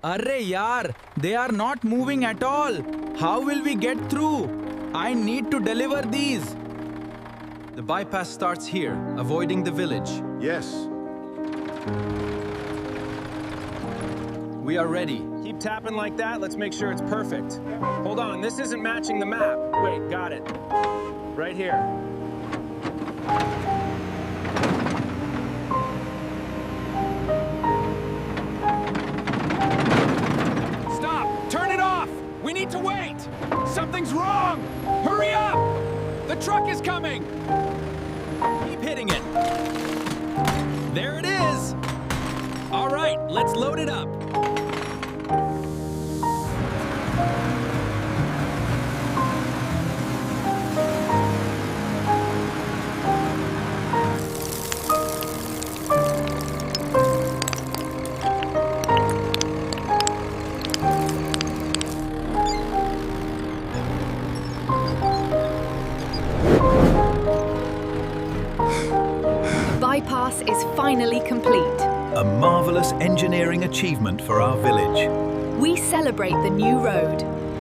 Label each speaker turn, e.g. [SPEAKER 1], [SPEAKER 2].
[SPEAKER 1] Arre yaar, they are not moving at all. How will we get through? I need to deliver these.
[SPEAKER 2] The bypass starts here, avoiding the village.
[SPEAKER 3] Yes.
[SPEAKER 2] We are ready.
[SPEAKER 4] Keep tapping like that. Let's make sure it's perfect. Hold on, this isn't matching the map. Wait, got it. Right here.
[SPEAKER 5] Stop! Turn it off! We need to wait! Something's wrong! Hurry up! The truck is coming!
[SPEAKER 1] Keep hitting it. There it is. All right, let's load it up.
[SPEAKER 6] Bypass is finally complete.
[SPEAKER 7] A marvelous engineering achievement for our village.
[SPEAKER 6] We celebrate the new road.